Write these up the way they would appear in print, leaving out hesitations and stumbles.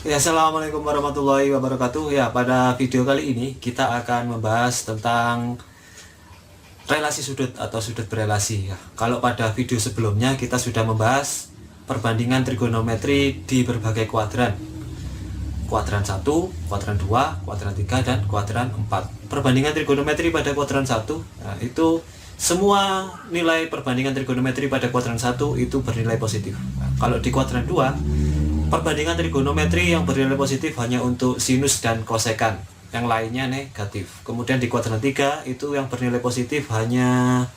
Ya, assalamualaikum warahmatullahi wabarakatuh. Ya, pada video kali ini kita akan membahas tentang relasi sudut atau sudut berelasi. Ya, kalau pada video sebelumnya kita sudah membahas perbandingan trigonometri di berbagai kuadran. Kuadran 1, kuadran 2, kuadran 3, dan kuadran 4. Perbandingan trigonometri pada kuadran 1, nah, itu semua nilai perbandingan trigonometri pada kuadran 1 itu bernilai positif. Nah, kalau di kuadran 2, perbandingan trigonometri yang bernilai positif hanya untuk sinus dan kosekan, yang lainnya negatif. Kemudian di kuadran 3 itu yang bernilai positif hanya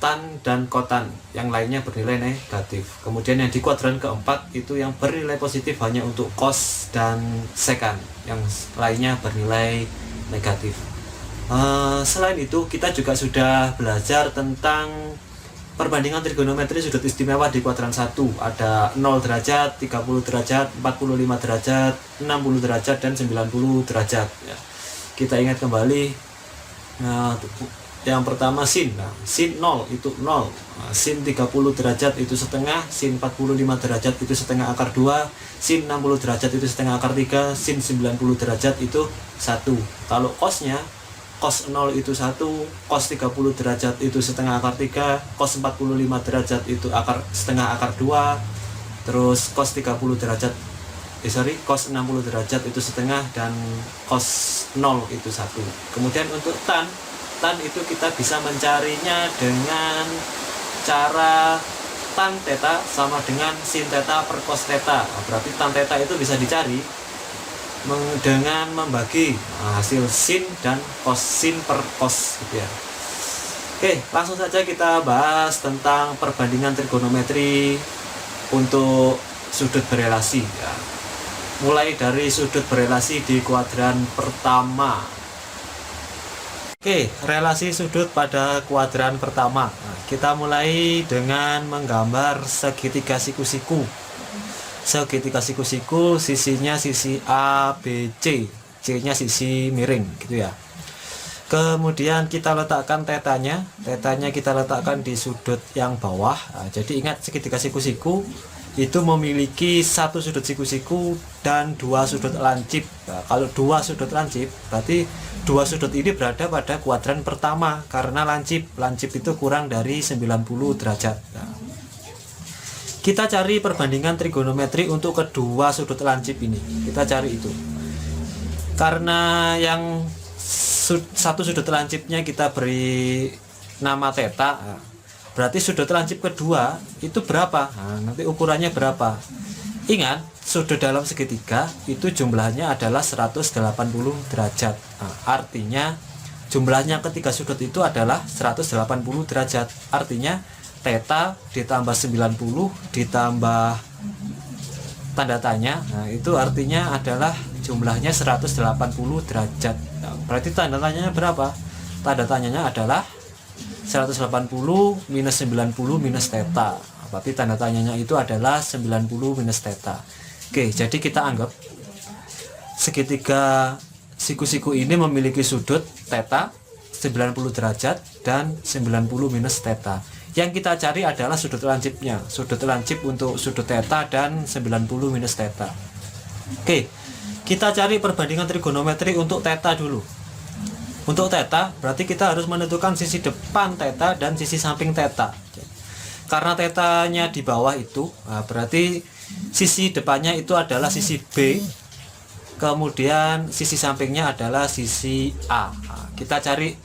tan dan kotan, yang lainnya bernilai negatif. Kemudian yang di kuadran keempat itu yang bernilai positif hanya untuk cos dan sekan, yang lainnya bernilai negatif. Selain itu kita juga sudah belajar tentang perbandingan trigonometri sudut istimewa di kuadran 1. Ada 0 derajat, 30 derajat, 45 derajat, 60 derajat, dan 90 derajat ya. Kita ingat kembali, yang pertama sin. Sin 0 itu 0. Sin 30 derajat itu setengah, sin 45 derajat itu setengah akar 2, sin 60 derajat itu setengah akar 3, sin 90 derajat itu 1. Kalau cosnya, cos 0 itu 1, cos 30 derajat itu setengah akar 3, cos 45 derajat itu setengah akar 2, terus cos 30 derajat cos 60 derajat itu setengah, dan cos 0 itu 1. Kemudian untuk tan itu kita bisa mencarinya dengan cara tan theta sama dengan sin theta per cos theta. Berarti tan theta itu bisa dicari dengan membagi hasil sin dan cos sin per cos gitu ya. Oke, langsung saja kita bahas tentang perbandingan trigonometri untuk sudut berelasi ya. Mulai dari sudut berelasi di kuadran pertama. Oke, relasi sudut pada kuadran pertama. Nah, kita mulai dengan menggambar segitiga siku-siku. Segitiga siku-siku, sisinya sisi A, B, C. C-nya sisi miring gitu ya. Kemudian kita letakkan tetanya. Tetanya kita letakkan di sudut yang bawah. Nah, jadi ingat, segitiga siku-siku itu memiliki satu sudut siku-siku dan dua sudut lancip. Nah, kalau dua sudut lancip, berarti dua sudut ini berada pada kuadran pertama karena lancip itu kurang dari 90 derajat. Nah, kita cari perbandingan trigonometri untuk kedua sudut lancip ini. Kita cari itu. Karena yang satu sudut lancipnya kita beri nama theta, berarti sudut lancip kedua itu berapa? Nah, nanti ukurannya berapa? Ingat, sudut dalam segitiga itu jumlahnya adalah 180 derajat. Nah, artinya jumlahnya ketiga sudut itu adalah 180 derajat. Artinya theta ditambah 90 ditambah tanda tanya, nah itu artinya adalah jumlahnya 180 derajat. Nah, berarti tanda tanyanya berapa? Tanda tanyanya adalah 180 minus 90 minus theta. Berarti tanda tanyanya itu adalah 90 minus theta. Oke, jadi kita anggap segitiga siku-siku ini memiliki sudut theta 90 derajat dan 90 minus theta. Yang kita cari adalah sudut lancipnya. Sudut lancip untuk sudut theta dan 90 minus theta. Oke, kita cari perbandingan trigonometri untuk theta dulu. Untuk theta berarti kita harus menentukan sisi depan theta dan sisi samping theta. Karena tetanya di bawah itu, nah berarti sisi depannya itu adalah sisi B, kemudian sisi sampingnya adalah sisi A. Nah, kita cari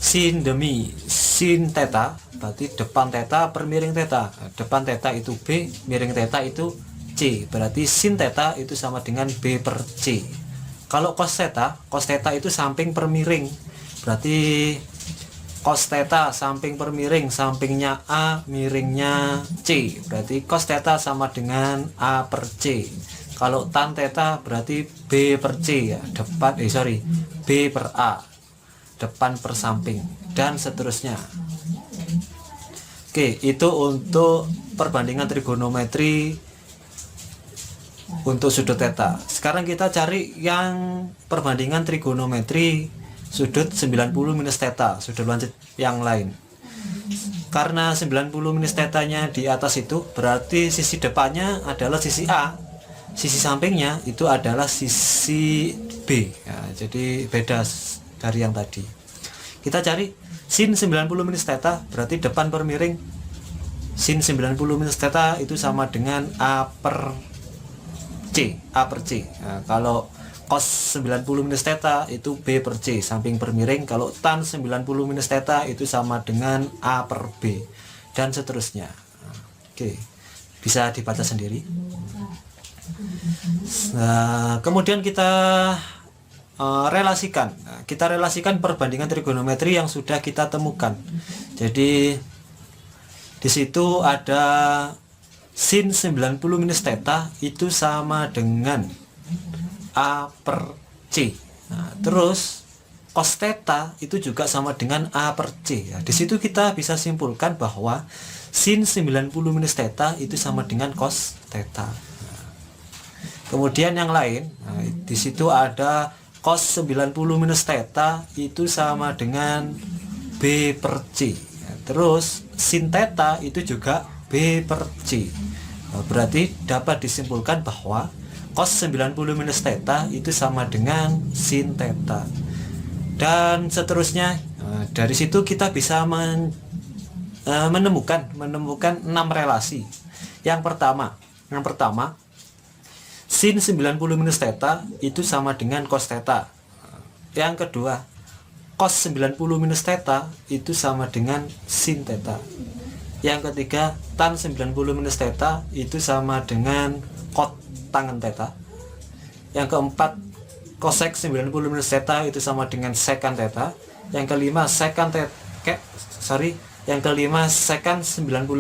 sin demi sin theta, berarti depan theta per miring theta. Nah, depan theta itu B, miring theta itu C, berarti sin theta itu sama dengan B per C. Kalau cos theta itu samping per miring, berarti cos theta samping per miring, sampingnya A, miringnya C, berarti cos theta sama dengan A per C. Kalau tan theta berarti B per C ya, B per A, depan per samping, dan seterusnya. Oke, itu untuk perbandingan trigonometri untuk sudut theta. Sekarang kita cari yang perbandingan trigonometri sudut 90 minus theta, sudut lancip yang lain. Karena 90 minus tetanya di atas itu berarti sisi depannya adalah sisi A. sisi sampingnya itu adalah sisi B ya, jadi beda dari yang tadi. Kita cari sin 90 minus theta, berarti depan per miring sin 90 minus theta itu sama dengan A per C. Nah, kalau cos 90 minus theta itu B per C, samping per miring. Kalau tan 90 minus theta itu sama dengan A per B, dan seterusnya. Oke, bisa dibaca sendiri. Nah, kemudian kita relasikan. Kita relasikan perbandingan trigonometri yang sudah kita temukan. Jadi di situ ada sin 90 minus theta itu sama dengan A per C. Nah, terus cos theta itu juga sama dengan A per C. Ya, di situ kita bisa simpulkan bahwa sin 90 minus theta itu sama dengan cos theta. Nah, kemudian yang lain, nah, di situ ada cos 90 minus theta itu sama dengan B per C. Ya, terus sin theta itu juga B per C. Nah, berarti dapat disimpulkan bahwa cos 90 minus theta itu sama dengan sin theta. Dan seterusnya. Nah, dari situ kita bisa menemukan 6 relasi. Yang pertama, sin 90 minus theta itu sama dengan cos theta. Yang kedua, cos 90 minus theta itu sama dengan sin theta. Yang ketiga, tan 90 minus theta itu sama dengan cot tangen theta. Yang keempat, cosec 90 minus theta itu sama dengan secant theta. Yang kelima, secant 90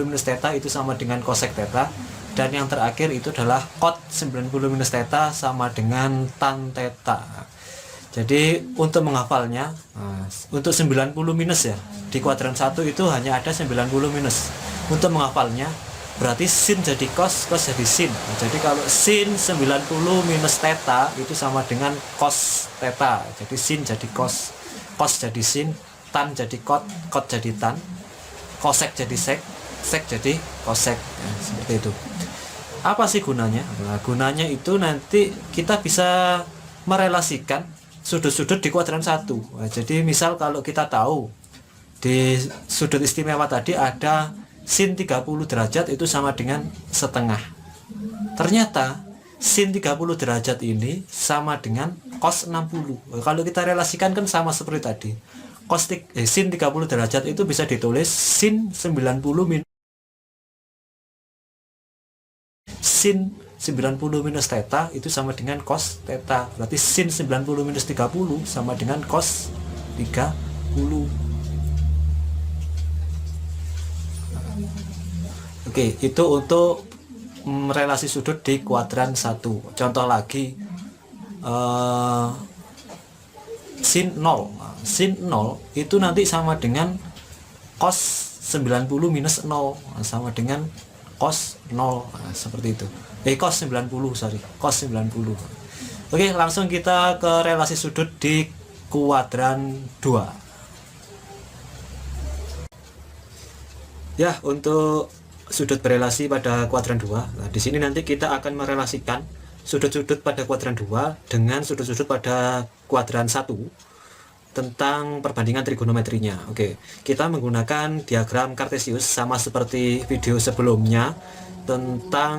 minus theta itu sama dengan cosec theta. Dan yang terakhir itu adalah cot 90 minus theta sama dengan tan theta. Jadi untuk menghafalnya, untuk 90 minus ya, di kuadran 1 itu hanya ada 90 minus. Untuk menghafalnya, berarti sin jadi cos, cos jadi sin. Nah, jadi kalau sin 90 minus theta itu sama dengan cos theta. Jadi sin jadi cos, cos jadi sin, tan jadi cot, cot jadi tan, cosec jadi sec, sec jadi cosec. Ya, seperti itu. Apa sih gunanya? Nah, gunanya itu nanti kita bisa merelasikan sudut-sudut di kuadran 1. Nah, jadi misal kalau kita tahu di sudut istimewa tadi ada sin 30 derajat itu sama dengan setengah. Ternyata sin 30 derajat ini sama dengan cos 60. Nah, kalau kita relasikan kan sama seperti tadi. Sin 30 derajat itu bisa ditulis sin 90 minus sin 90 minus theta itu sama dengan cos theta. Berarti sin 90 minus 30 sama dengan cos 30. Oke, itu untuk relasi sudut di kuadran 1. Contoh lagi, sin 0. Sin 0 itu nanti sama dengan cos 90 minus 0, sama dengan cos 0. Nah, seperti itu. Cos 90, cos 90. Oke, langsung kita ke relasi sudut di kuadran 2. Ya, untuk sudut berelasi pada kuadran 2. Nah, di sini nanti kita akan merelasikan sudut-sudut pada kuadran 2 dengan sudut-sudut pada kuadran 1 tentang perbandingan trigonometrinya. Oke, kita menggunakan diagram Kartesius sama seperti video sebelumnya tentang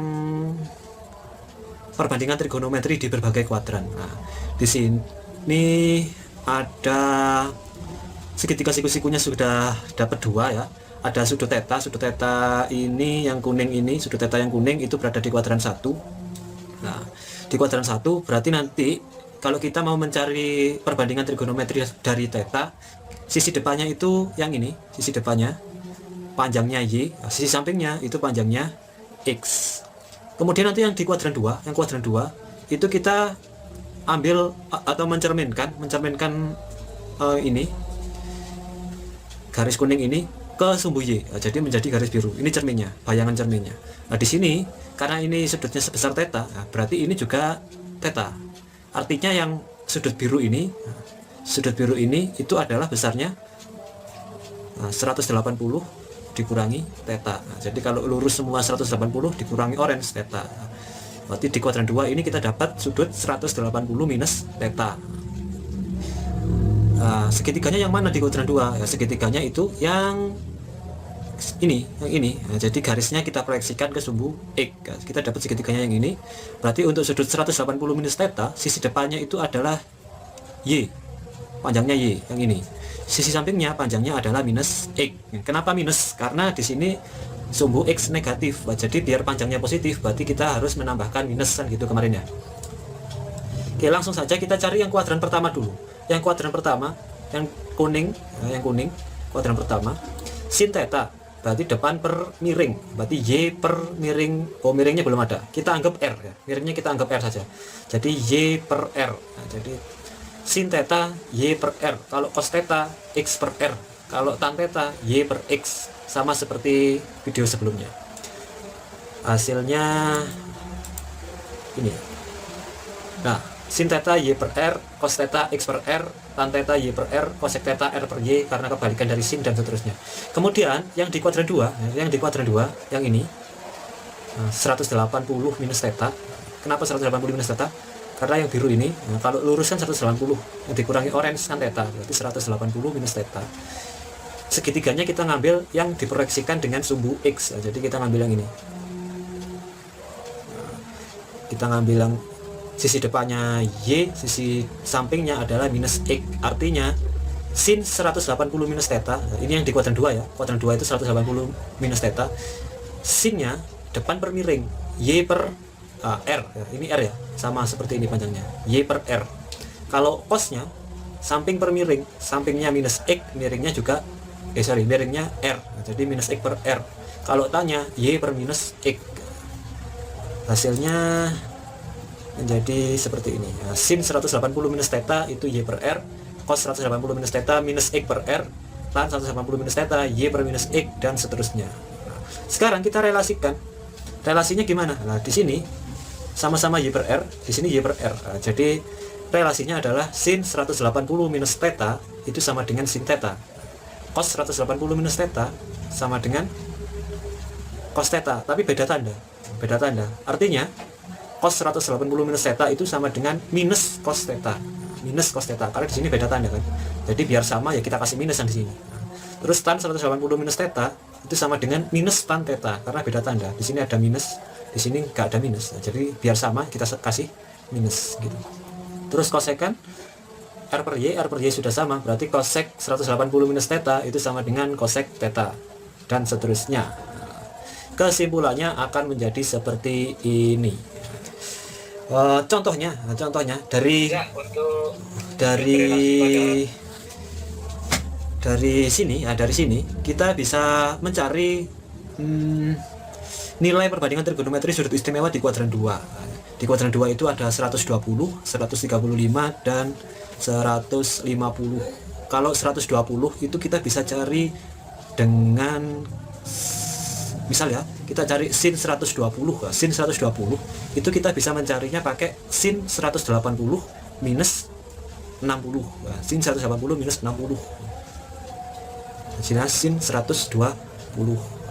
perbandingan trigonometri di berbagai kuadran. Nah, di sini ada segitiga siku-sikunya sudah dapat 2 ya. Ada sudut theta ini yang kuning ini, sudut theta yang kuning itu berada di kuadran 1. Nah, di kuadran 1 berarti nanti kalau kita mau mencari perbandingan trigonometri dari theta, sisi depannya itu yang ini, sisi depannya panjangnya Y, sisi sampingnya itu panjangnya X. Kemudian nanti yang di kuadran 2, itu kita ambil atau mencerminkan ini garis kuning ini ke sumbu Y. Jadi menjadi garis biru. Ini cerminnya, bayangan cerminnya. Nah, di sini karena ini sudutnya sebesar theta, berarti ini juga theta. Artinya yang sudut biru ini itu adalah besarnya 180 dikurangi theta. Nah, jadi kalau lurus semua 180 dikurangi orange theta. Berarti di kuadran 2 ini kita dapat sudut 180 minus theta. Nah, segitiganya yang mana di kuadran 2? Ya, segitiganya itu yang ini. Nah, jadi garisnya kita proyeksikan ke sumbu X. Kita dapat segitiganya yang ini. Berarti untuk sudut 180 minus theta, sisi depannya itu adalah Y. Panjangnya Y yang ini. Sisi sampingnya panjangnya adalah minus X. Kenapa minus? Karena di sini sumbu X negatif. Jadi biar panjangnya positif, berarti kita harus menambahkan minus kan gitu kemarin ya. Oke, langsung saja kita cari yang kuadran pertama dulu. Yang kuadran pertama, yang kuning, kuadran pertama, sin theta, berarti depan per miring, berarti Y per miring, miringnya belum ada, kita anggap R ya, miringnya kita anggap R saja, jadi Y per R. Nah, jadi sin theta Y per R, kalau cos theta X per R, kalau tan theta Y per X, sama seperti video sebelumnya. Hasilnya ini. Nah, sin theta Y per R, cos theta X per R, tan theta Y per R, cosec theta R per Y, karena kebalikan dari sin dan seterusnya. Kemudian yang di kuadran 2, yang ini 180 minus theta. Kenapa 180 minus theta? Karena yang biru ini, kalau lurus kan 180, yang dikurangi orange kan theta, berarti 180 minus theta. Segitiganya kita ngambil yang diproyeksikan dengan sumbu X. Jadi kita ngambil yang ini. Kita ngambil yang sisi depannya Y, sisi sampingnya adalah minus X. Artinya sin 180 minus theta, ini yang di kuadran 2 ya, kuadran 2 itu 180 minus theta, sinnya depan per miring Y per R ya, ini R ya, sama seperti ini panjangnya Y per R. Kalau cosnya samping per miring, sampingnya minus X, miringnya juga miringnya R, jadi minus X per R. Kalau tanya Y per minus X, hasilnya menjadi seperti ini. Nah, sin 180 minus theta itu Y per R, cos 180 minus theta minus X per R, tan 180 minus theta Y per minus X, dan seterusnya. Nah, sekarang kita relasikan. Relasinya gimana? Nah, di sini sama-sama Y per R, di sini Y per R. Nah, jadi relasinya adalah sin 180 minus theta itu sama dengan sin theta. Cos 180 minus theta sama dengan cos theta, tapi beda tanda. Beda tanda. Artinya cos 180 minus theta itu sama dengan minus cos theta. Minus cos theta, karena di sini beda tanda kan. Jadi biar sama ya kita kasih minus yang di sini. Terus tan 180 minus theta itu sama dengan minus tan theta, karena beda tanda. Di sini ada minus, di sini nggak ada minus. Jadi biar sama kita kasih minus gitu. Terus kosekan R per Y sudah sama, berarti kosek 180 minus theta itu sama dengan kosek theta, dan seterusnya. Kesimpulannya akan menjadi seperti ini. Contohnya dari sini, dari sini kita bisa mencari nilai perbandingan trigonometri sudut istimewa di kuadran 2. Di kuadran 2 itu ada 120, 135, dan 150. Kalau 120 itu kita bisa cari dengan, misal ya, kita cari sin 120. Sin 120 itu kita bisa mencarinya pakai sin 180 minus 60. Sin 180 minus 60. Hasilnya sin 120.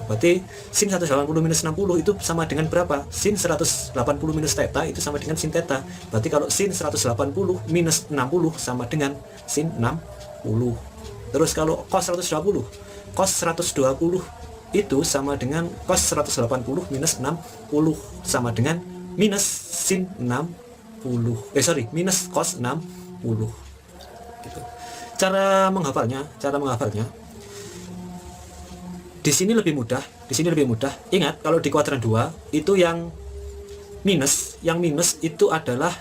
Berarti sin 180 minus 60 itu sama dengan berapa? Sin 180 minus theta itu sama dengan sin theta. Berarti kalau sin 180 minus 60 sama dengan sin 60. Terus kalau cos 120, cos 120 itu sama dengan cos 180 minus 60 sama dengan minus sin 60. Minus cos 60. Gitu. Cara menghafalnya, di sini lebih mudah, Ingat kalau di kuadran 2 itu yang minus itu adalah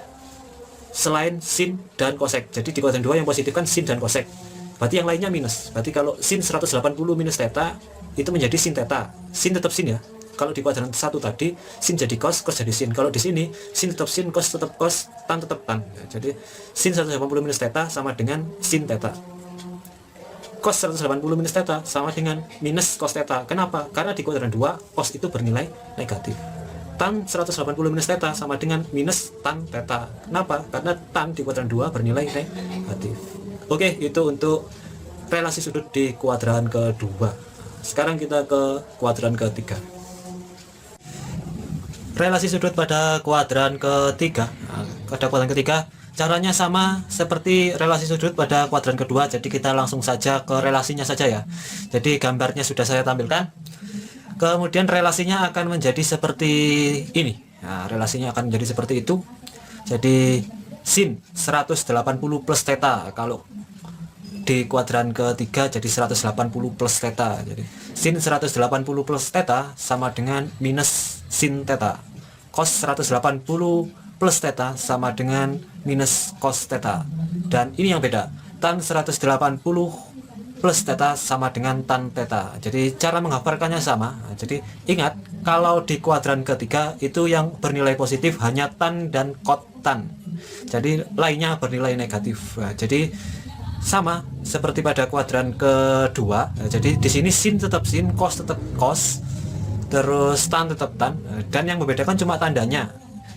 selain sin dan kosek. Jadi di kuadran 2 yang positif kan sin dan kosek. Berarti yang lainnya minus. Berarti kalau sin 180 minus theta itu menjadi sin theta. Sin tetap sin ya. Kalau di kuadran 1 tadi sin jadi cos, cos jadi sin. Kalau di sini sin tetap sin, cos tetap cos, tan tetap tan. Jadi sin 180 minus theta sama dengan sin theta. Cos 180 minus theta sama dengan minus cos theta. Kenapa? Karena di kuadran 2 cos itu bernilai negatif. Tan 180 minus theta sama dengan minus tan theta. Kenapa? Karena tan di kuadran 2 bernilai negatif. Oke, itu untuk relasi sudut di kuadran kedua. Sekarang kita ke kuadran ketiga. relasi sudut pada kuadran ketiga. Nah, pada kuadran ketiga caranya sama seperti relasi sudut pada kuadran kedua, jadi kita langsung saja ke relasinya saja ya. Jadi gambarnya sudah saya tampilkan. Kemudian relasinya akan menjadi seperti ini. Nah, relasinya akan menjadi seperti itu. Jadi sin 180 plus theta kalau di kuadran ketiga jadi 180 plus theta. Jadi sin 180 plus theta sama dengan minus sin theta. Cos 180 plus theta sama dengan minus cos theta. Dan ini yang beda. Tan 180 plus theta sama dengan tan theta. Jadi cara menghafalkannya sama. Jadi ingat, kalau di kuadran ketiga itu yang bernilai positif hanya tan dan cot tan. Jadi lainnya bernilai negatif. Nah, jadi sama seperti pada kuadran kedua. Nah, jadi di sini sin tetap sin, cos tetap cos, terus tan tetap tan. Dan yang membedakan cuma tandanya.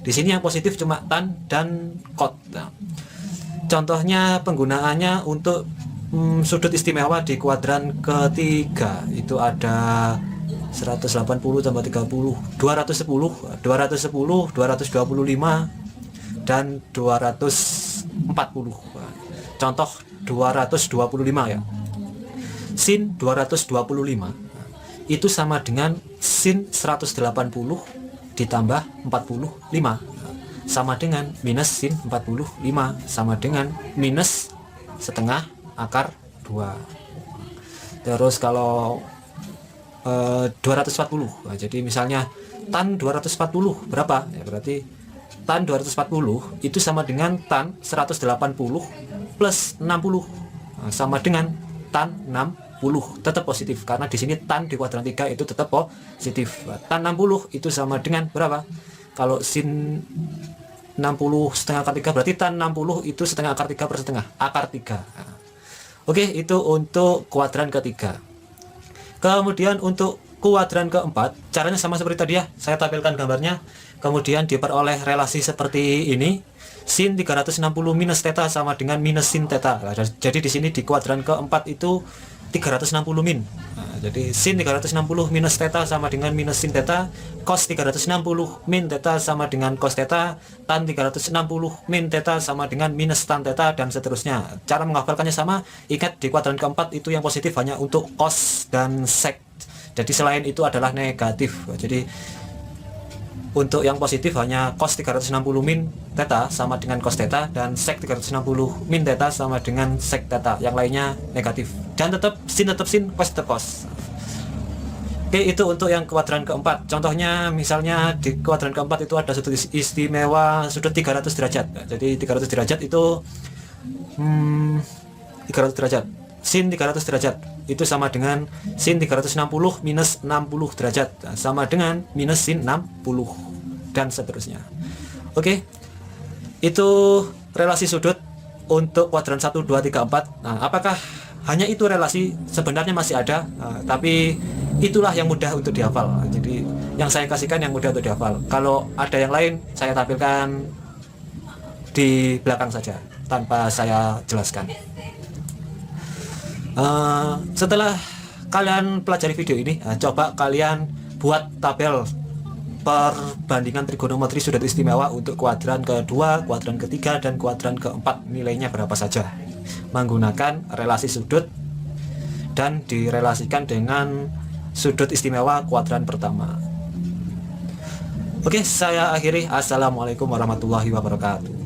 Di sini yang positif cuma tan dan cot. Nah, contohnya penggunaannya untuk sudut istimewa di kuadran ketiga itu ada 180 tambah 30, 210, 210, 225 dan 240. Contoh 225 ya. Sin 225 itu sama dengan sin 180 ditambah 45 sama dengan minus sin 45 sama dengan minus setengah akar 2. Terus kalau 240, nah, jadi misalnya tan 240 berapa ya, berarti tan 240 itu sama dengan tan 180 plus 60, nah, sama dengan tan 60, tetap positif karena di sini tan di kuadran 3 itu tetap positif. Tan 60 itu sama dengan berapa? Kalau sin 60 setengah akar 3 berarti tan 60 itu setengah akar 3 per setengah akar 3. Nah, oke, itu untuk kuadran ketiga. Kemudian untuk kuadran keempat, caranya sama seperti tadi ya. Saya tampilkan gambarnya. Kemudian diperoleh relasi seperti ini. Sin 360 minus theta sama dengan minus sin theta. Nah, jadi di sini di kuadran keempat itu 360 min. Nah, jadi sin 360 minus theta sama dengan minus sin theta, cos 360 min theta sama dengan cos theta, tan 360 min theta sama dengan minus tan theta, dan seterusnya. Cara menghafalkannya sama. Ingat, di kuadran keempat itu yang positif hanya untuk cos dan sec. Jadi selain itu adalah negatif. Jadi untuk yang positif hanya cos 360 min theta sama dengan cos theta, dan sec 360 min theta sama dengan sec theta. Yang lainnya negatif. Dan tetap sin, cos tetap cos. Oke, itu untuk yang kuadran keempat. Contohnya misalnya di kuadran keempat itu ada sudut istimewa sudut 300 derajat. Jadi 300 derajat itu 300 derajat. Sin 300 derajat itu sama dengan sin 360 minus 60 derajat, sama dengan minus sin 60, dan seterusnya. Oke, itu relasi sudut untuk kuadran 1, 2, 3, 4. Nah, apakah hanya itu relasi? Sebenarnya masih ada, tapi itulah yang mudah untuk dihafal. Jadi yang saya kasihkan yang mudah untuk dihafal. Kalau ada yang lain saya tampilkan di belakang saja tanpa saya jelaskan. Setelah kalian pelajari video ini, coba kalian buat tabel perbandingan trigonometri sudut istimewa untuk kuadran kedua, kuadran ketiga, dan kuadran keempat. Nilainya berapa saja menggunakan relasi sudut dan direlasikan dengan sudut istimewa kuadran pertama. Oke, saya akhiri. Assalamualaikum warahmatullahi wabarakatuh.